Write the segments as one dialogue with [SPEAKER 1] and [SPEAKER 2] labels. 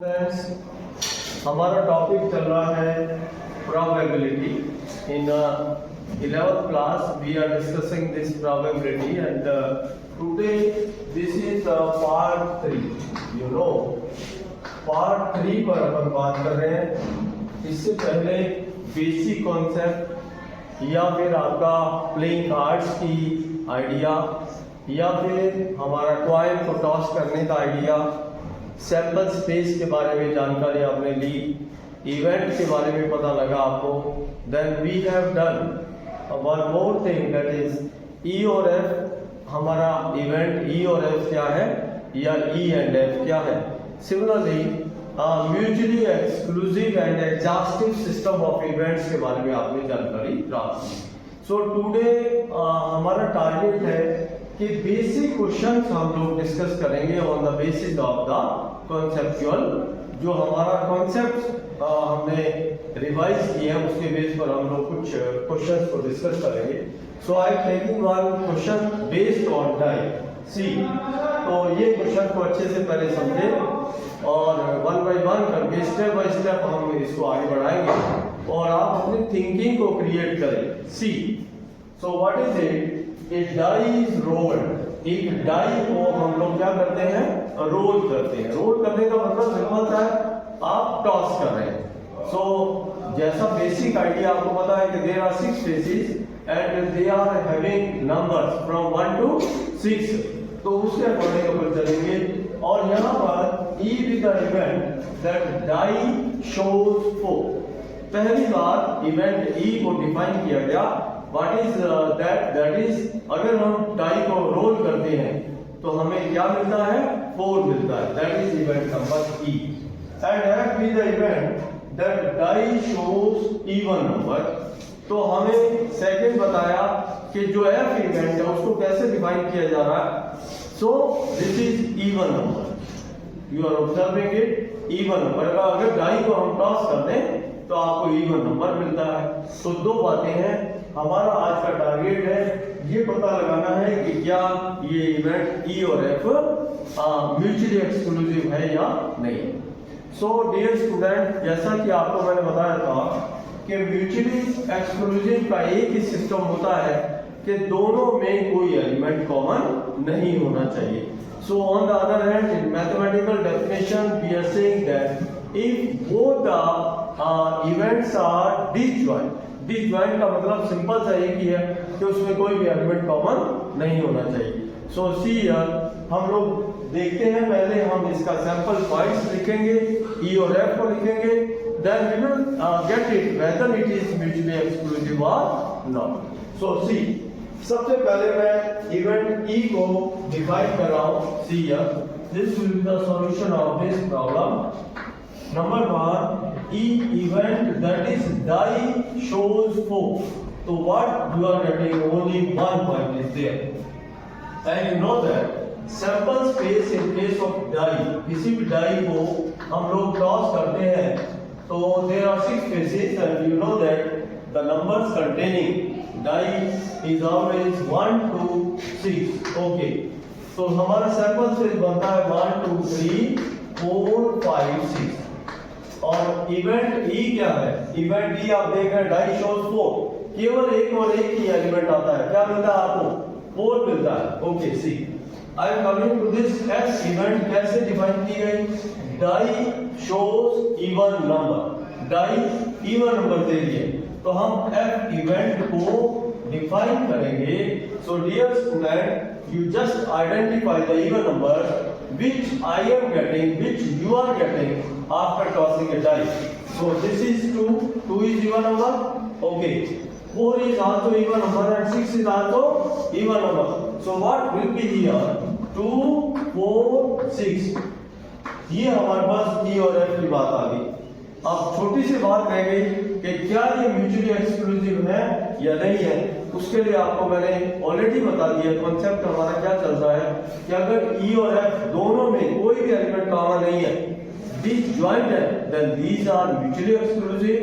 [SPEAKER 1] Friends, हमारा topic चल रहा है probability. In 11th class we are discussing this probability and today this is part 3। You know, part 3 पर अपन बात कर रहे हैं। इससे पहले बेसिक कॉन्सेप्ट या फिर आपका प्लेइंग कार्ड्स की आइडिया या फिर हमारा कॉइन को टॉस करने का आइडिया, सैंपल स्पेस के बारे में जानकारी आपने ली, इवेंट के बारे में पता लगा आपको। Then we have done one more thing, that is E और एफ। हमारा इवेंट ई और एफ क्या है या ई एंड एफ क्या है। Similarly mutually exclusive and exhaustive system of events के बारे में आपने जानकारी प्राप्त की। सो टुडे हमारा टारगेट है कि बेसिक क्वेश्चंस हम लोग डिस्कस करेंगे on the basis of the conceptual. जो हमारा कॉन्सेप्ट हमने रिवाइज किया है उसके बेस पर हम लोग कुछ क्वेश्चंस को डिस्कस करेंगे। So I am taking one question based on die see. तो ये क्वेश्चन को अच्छे से पहले समझे और वन बाय वन करके स्टेप बाय स्टेप हम इसको आगे बढ़ाएंगे और आप अपनी थिंकिंग को क्रिएट करें। See, so what is it? A die is rolled। एक डाई को हम लोग क्या करते हैं? रोल करते हैं। रोल करने का मतलब सिंपल सा है, आप टॉस कर रहे हैं। सो जैसा बेसिक आइडिया आपको पता है कि there are 6 faces and they are having numbers from 1 to 6। तो उसके अकॉर्डिंग अपन चलेंगे और यहाँ पर E with the event that die shows 4। पहली बार इवेंट ई को डिफाइन किया गया। What is that is अगर हम डाई को रोल करते हैं तो हमें क्या मिलता है? 4 मिलता है। That is event number E and F is the event that die shows even number। तो हमें सेकंड बताया कि जो F इवेंट है उसको कैसे डिफाइन किया जा रहा है। So this is even number, you are observing it, even number। अगर डाई को हम टॉस कर दें तो आपको इवन नंबर मिलता है। तो दो बातें हैं। हमारा आज का टारगेट है ये पता लगाना है कि क्या ये इवेंट ई और एफ म्यूचुअली एक्सक्लूसिव है या नहीं। सो डियर स्टूडेंट, जैसा कि आपको मैंने बताया था कि म्यूचुअली एक्सक्लूसिव का एक ही सिस्टम होता है कि दोनों में कोई एलिमेंट कॉमन नहीं होना चाहिए। So on the other hand, in mathematical definition we are saying that if both the events are disjoint. Disjoint का मतलब सिंपल सा एक ही है कि उसमें कोई भी एलिमेंट कॉमन नहीं होना चाहिए। सो सी हियर हम लोग देखते हैं, पहले हम इसका सैंपल पॉइंट्स लिखेंगे, ई और एफ को लिखेंगे, then we will get it whether it is mutually exclusive और नॉट। सो सी, सबसे पहले मैं इवेंट ई को डिफाइन कर रहा हूं। See here, this will be the solution of this problem. Number 1, E event that is die shows 4. So what you are getting, only one point is there. And you know that sample space in case of die, किसी भी die को हम लोग toss करते हैं तो there are 6 faces and you know that the numbers containing die is always 1 to 6. Okay. तो हमारा sample space बनता है 1 2 3 4 5 6 और इवेंट ई क्या है? इवेंट ई आप देख रहे हैं डाई शोज 4। केवल एक और एक ही एलिमेंट आता है। क्या मिलता है आपको? 4 मिलता है। Okay, see, I am coming to this F event. कैसे डिफाइन की गई? Die shows even number. Die even number दे दिए तो हम एफ इवेंट को डिफाइन करेंगे। So dear student, you just identify the even number which I am getting, which you are getting after tossing a die. So this is 2. 2 is even number. Okay. 4 is also even number and 6 is also even number. So what will be here? 2 4 6। ये हमारे पास ई और F की बात आ गई। अब छोटी सी बात रह गई कि क्या ये म्यूचुअली एक्सक्लूसिव है या नहीं है। उसके लिए आपको मैंने ऑलरेडी बता दिया कॉन्सेप्ट हमारा क्या चल रहा है कि अगर ई और एफ दोनों में कोई भी एलिमेंट कॉमन नहीं है, डिसजॉइंट है, then these are mutually exclusive,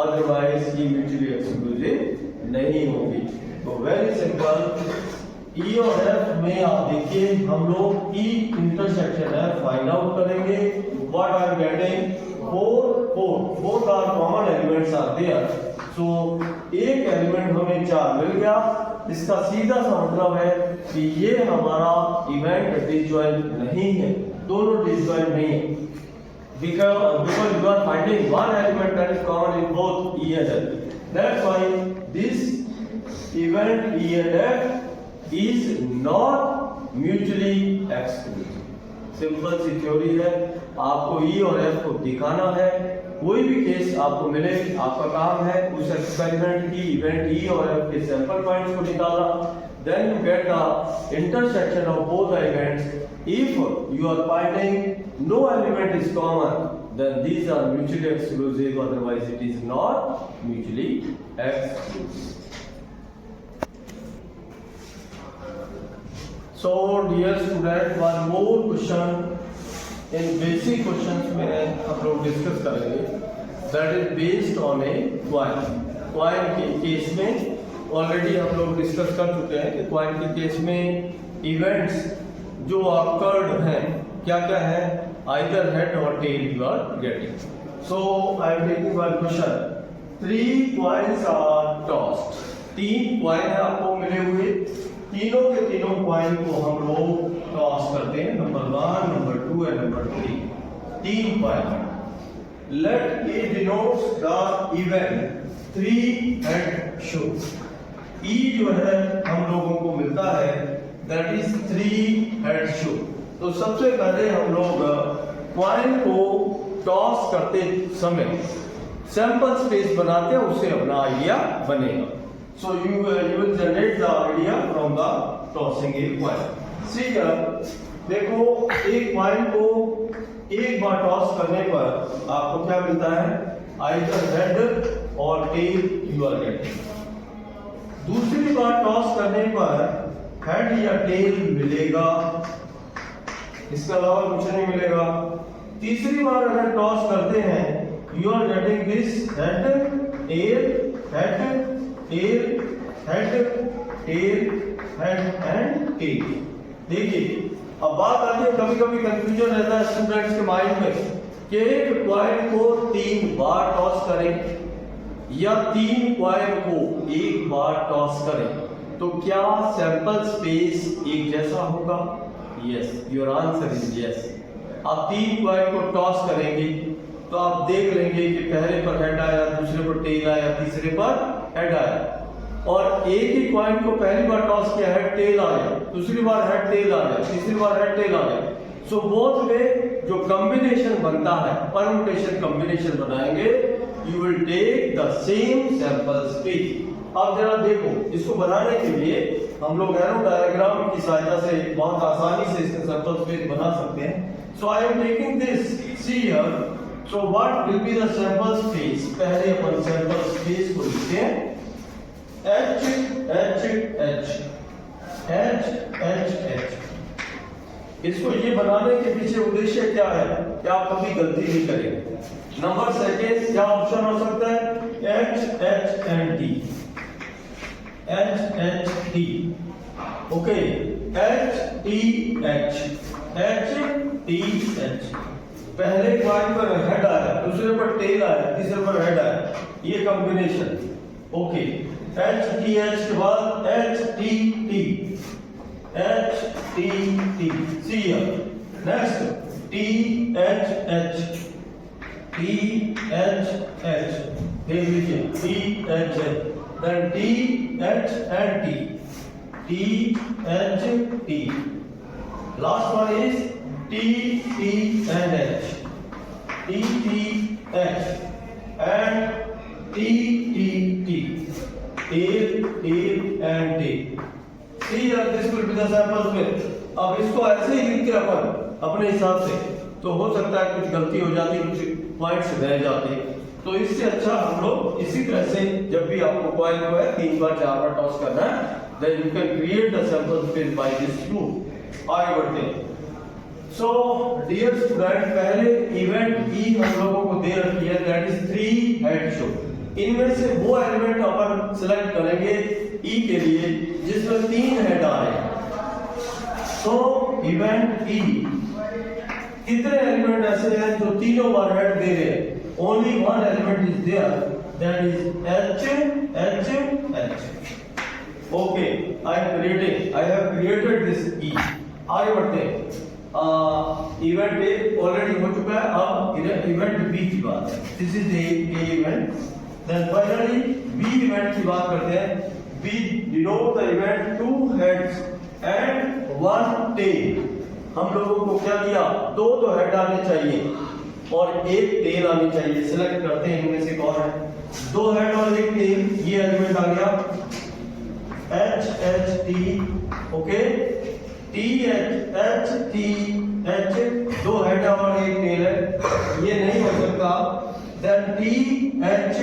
[SPEAKER 1] otherwise ये म्यूचुअली एक्सक्लूसिव नहीं होगी। तो वेरी सिंपल, ई और एफ में आप देखिए हम लोग ई इंटरसेक्शन है फाइंड आउट करेंगे। what I am getting, both are common elements are there. So एक एलिमेंट हमें 4 मिल गया। इसका सीधा सा मतलब है कि ये हमारा इवेंट डिसजॉइंट नहीं है, दोनों डिसजॉइंट नहीं है, because you are finding one element that is common in both E and F. That's why this event E and F is not mutually exclusive. Simple सी थ्योरी है, आपको E और F को दिखाना है। कोई भी केस आपको मिले, आपका काम है उस एक्सपेरिमेंट की इवेंट E और F के सैंपल पॉइंट्स को निकालना। Then you get the intersection of both the events. If you are finding no element is common, then these are mutually exclusive, otherwise it is not mutually exclusive. So dear student, one more question in basic questions में हम लोग discuss करेंगे, that is based on a coin. Coin के case में already हम लोग discuss कर चुके हैं कि कॉइन के केस में इवेंट्स जो ऑकर्ड हैं क्या क्या है, आइदर हेड और tail you are getting. So I am taking one question, 3 coins are tossed. 3 coin है आपको मिले हुए, तीनों के तीनों कॉइन को हम लोग टॉस करते हैं, number 1, number 2 and number 3। 3 coin. Let A denotes the event 3 head show. E जो है हम लोगों को मिलता है दैट इज 3 हेड शो। तो सबसे पहले हम लोग कॉइन को टॉस करते समय सैंपल स्पेस बनाते हैं, उससे अपना आइडिया बनेगा। So you will generate the idea from the tossing a coin. See देखो, एक कॉइन को एक बार टॉस करने पर आपको क्या मिलता है, आइदर हेड और टेल यू आर गेटिंग। दूसरी बार टॉस करने पर हेड या टेल मिलेगा, इसके अलावा कुछ नहीं मिलेगा। तीसरी बार अगर टॉस करते हैं you are getting this head tail head tail head tail head and tail. देखिए अब बात आती है, कभी कभी कंफ्यूजन रहता है स्टूडेंट्स के माइंड में कि एक कॉइन को 3 बार टॉस करें या 3 कॉइन को एक बार टॉस करें तो क्या सैंपल स्पेस एक जैसा होगा? Yes, your answer is yes. आप 3 कॉइन को टॉस करेंगे तो आप देख लेंगे कि पहले पर हेड आया, दूसरे पर टेल आया, तीसरे पर हेड आया। और एक ही कॉइन को पहली बार टॉस किया, हेड टेल आ गया, दूसरी बार हेड टेल आ गया, तीसरी बार हेड टेल आ गया। सो बोथ में जो कॉम्बिनेशन बनता है, परम्यूटेशन कॉम्बिनेशन बनाएंगे, you will take the same sample space। अब जरा देखो, इसको बनाने के लिए हम लोग एरो डायग्राम की सहायता से बहुत आसानी से इसका सैंपल स्पेस बना सकते हैं। So I am taking this, see here. So what will be the sample space? पहले अपन सैंपल स्पेस को लिखते हैं H H H H H H। इसको ये बनाने के पीछे उद्देश्य क्या है कि आप कभी गलती नहीं करेंगे। नंबर सेकेंड क्या ऑप्शन हो सकता है? H H and T, H H T, okay, H T H, H T H। पहले कॉइन पर हेड आया, दूसरे पर टेल आया, तीसरे पर हेड आया, ये combination, okay. H T H के बाद H T T, H T T, see here, next T H H, T H H, देख लीजिए T H H, then T H and T, T H T, last one is T T and H, T T H and T T T, tail tail and tail। See here, this will be the sample space। अब इसको ऐसे ही लिख के अपन अपने हिसाब से, तो हो सकता है कुछ गलती हो जाती, कुछ पॉइंट्स रह जाते, तो इससे अच्छा हम लोग इसी तरह से जब भी आपको कॉइन को है 3 बार 4 बार टॉस करना है, then you can create the sample space by this rule। आगे बढ़ते हैं। सो डियर स्टूडेंट, पहले इवेंट ई हम लोगों को दे रखी है, दैट इज 3 हेड शो। इनमें से वो एलिमेंट अपन सिलेक्ट करेंगे ई के लिए जिसमें 3 हेड आ रहे हैं। तो इवेंट ई कितने एलिमेंट ऐसे हैं जो तीनों बार हेड दे रहे हैं? Only one element is there, that is H. Okay, I have created this E. आगे बढ़ते हैं। इवेंट ए ऑलरेडी हो चुका है, अब इवेंट बी की बात है। This is A event. Then finally B event की बात करते हैं। B denote the event two heads and one tail. हम लोगों को क्या दिया? दो तो हेड आने चाहिए और एक टेल आनी चाहिए। सिलेक्ट करते हैं इनमें से कौन है। दो हेड और एक टेल, ये एलिमेंट आ गया H ओके, TH दो हेड और एक टेल है, ये नहीं हो सकता। देन TH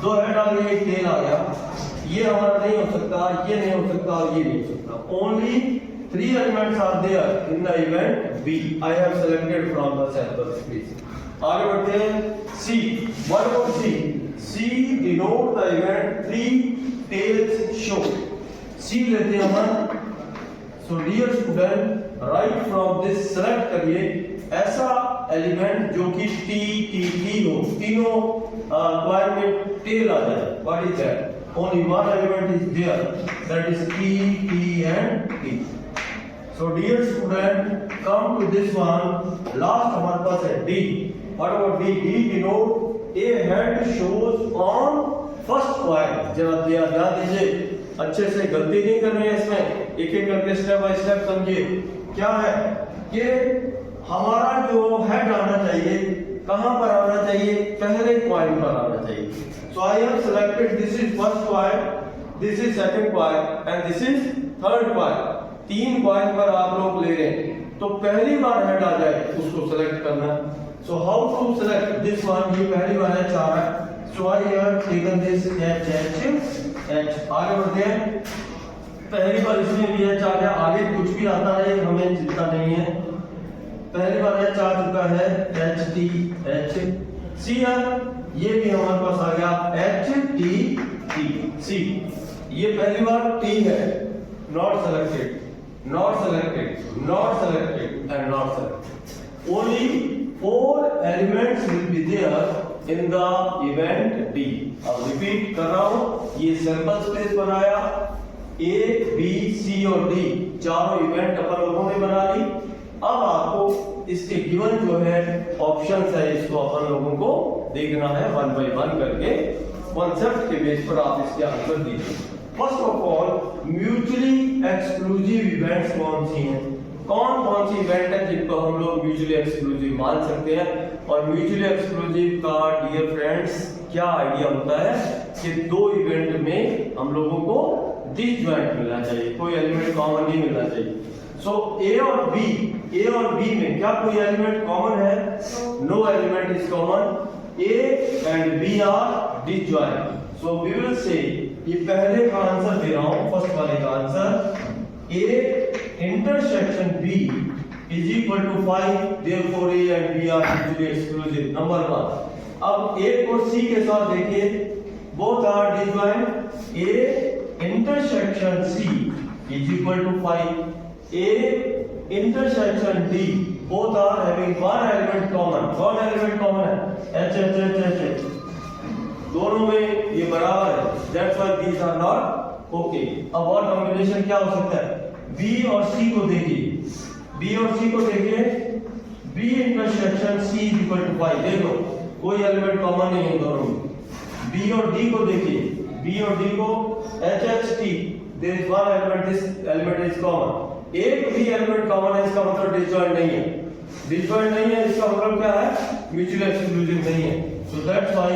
[SPEAKER 1] दो हेड और एक टेल आ गया, ये हमारा नहीं हो सकता, ये नहीं हो सकता, ये नहीं हो सकता। Only 3 elements are there in the event B. I have selected from the sample space. आगे बढ़ते हैं। C. What about C? C denote the event 3 tails show. C लेते हैं हम। So dear student, right from this select करिए ऐसा element जो कि T हो, तीनों क्वायर में टेल आ जाए। What is that? Only one element is there, that is T and T. So dear student, come to this one. Last हमारे पास है D. What about D? D denote a head shows on first coil. जरा ध्यान दीजिए, अच्छे से गलती नहीं करनी है इसमें, एक एक करके स्टेप बाय स्टेप समझिए। क्या है कि हमारा जो हेड आना चाहिए कहाँ पर आना चाहिए? पहले कॉइल पर आना चाहिए। So I have selected this is first coil, this is second coil and this is third coil. 3 coil पर आप लोग ले रहे हैं, तो पहली बार हेड आ जाए उसको सेलेक्ट करना। So how to select this one? ये पहली बार है 4 है। So I have taken this H। आगे बढ़ते हैं। पहली बार इसमें भी H आ गया, आगे कुछ भी आता रहे हमें चिंता नहीं है। पहली बार H आ चुका है, H। C है, ये भी हमारे पास आ गया H C। ये पहली बार T है, not selected and not selected. Only 4 elements will be there in the event D. अब रिपीट कर रहा हूं, ये सैंपल स्पेस बनाया, A, B, C और D चारों इवेंट अपन लोगों ने बना ली। अब आपको इसके गिवन जो है ऑप्शंस है, इसको अपन लोगों को देखना है 1 by 1 करके। कॉन्सेप्ट के बेस पर आप इसके आंसर दीजिए। First of all, mutually exclusive events कौन सी हैं? कौन सी इवेंट है जिनको हम लोग म्यूचुअली एक्सक्लूसिव मान सकते हैं? और म्यूचुअली एक्सक्लूसिव का डियर फ्रेंड्स क्या आइडिया होता है कि 2 इवेंट में हम लोगों को डिसजॉइंट मिलना चाहिए, कोई एलिमेंट कॉमन नहीं मिलना चाहिए। सो ए और बी में क्या कोई एलिमेंट कॉमन है? No element is common. A and B are disjoint. So we will say, ये पहले का आंसर दे रहा हूं, फर्स्ट वाले का answer A intersection B is equal to 5, therefore A and B are mutually exclusive. Number 1। अब A को C के साथ देखिए, both are disjoint। A intersection C is equal to 5, A intersection D, both are having one element common। कौन element common है? H। दोनों में ये बराबर है, that's why these are not okay। अब और कॉम्बिनेशन क्या हो सकता है? B और C को देखिए, B intersection C is equal to 5। देखो कोई एलिमेंट कॉमन नहीं है दोनों में। B और D को देखिए, B और D को HT, there is one element, this element is common। एक भी एलिमेंट कॉमन है, इसका मतलब डिसजॉइंट नहीं है। डिसजॉइंट नहीं है इसका मतलब क्या है? म्यूचुअली एक्सक्लूसिव नहीं है। So that's why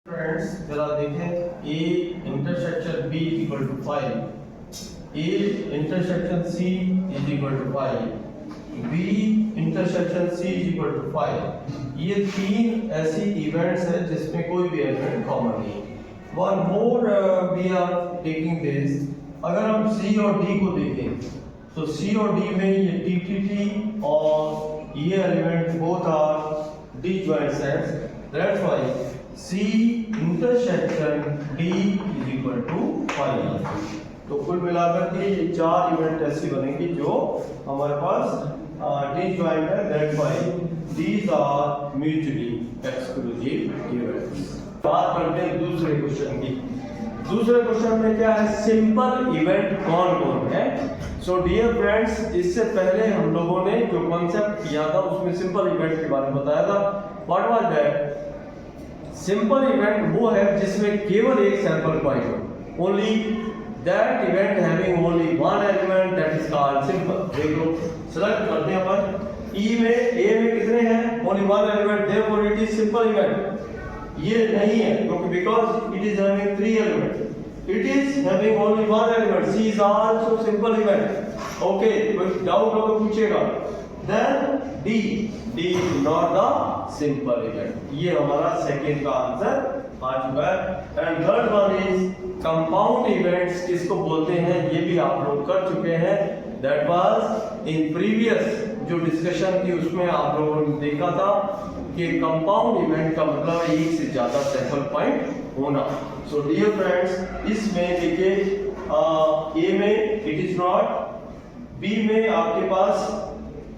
[SPEAKER 1] फ्रेंड्स जरा देखें, A intersection B is equal to 5, A intersection C is equal to 5, B intersection C is equal to 5। ये 3 ऐसी इवेंट्स हैं जिसमें कोई भी एलिमेंट कॉमन नहीं है। One more we are taking this, अगर हम C और D को देखें तो C और D में ये TTT और ये element both are disjoint sets, that's why C intersection D is equal to 5। तो कुल मिलाकर के ये 4 इवेंट ऐसी बनेंगी जो हमारे पास disjoint है, that why these are mutually exclusive events। बात करते हैं दूसरे क्वेश्चन की। दूसरे क्वेश्चन में क्या है, सिंपल इवेंट कौन कौन है। सो डियर फ्रेंड्स, इससे पहले हम लोगों ने जो कॉन्सेप्ट किया था उसमें सिंपल इवेंट के बारे में बताया था। What was that? Simple event वो है जिसमें केवल एक सैंपल पॉइंट हो, only that event having only one element, that is called simple. देखो सेलेक्ट करते हैं अपन, ई में ए में कितने हैं, only one element, therefore it is simple event. ये नहीं है क्योंकि because it is having 3 element, it is having only one element, C is also simple event। okay, कोई डाउट हो तो पूछेगा। then D is not the simple event। ये हमारा सेकंड का आंसर आ चुका है। And third one is compound events, किसको बोलते हैं ये भी आप लोग कर चुके हैं। दैट वाज इन प्रीवियस जो डिस्कशन थी उसमें आप लोगों ने देखा था कि कंपाउंड इवेंट का मतलब है एक से ज्यादा सैंपल पॉइंट होना। सो डियर फ्रेंड्स, इसमें देखिए ए में इट इज नॉट, बी में आपके पास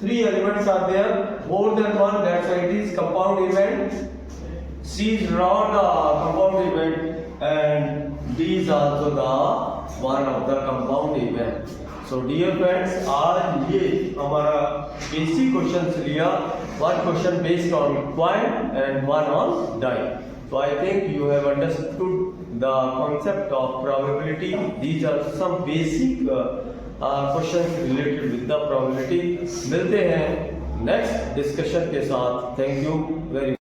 [SPEAKER 1] 3 elements are there, more than one, that's why it is compound event. C is not the compound event and D is also the one of the compound event. So dear friends, आज ये हमारा basic question लिया, one question based on coin and one on die। So I think you have understood the concept of probability। These are some basic questions related with the probability। मिलते हैं next discussion के साथ। Thank you very much.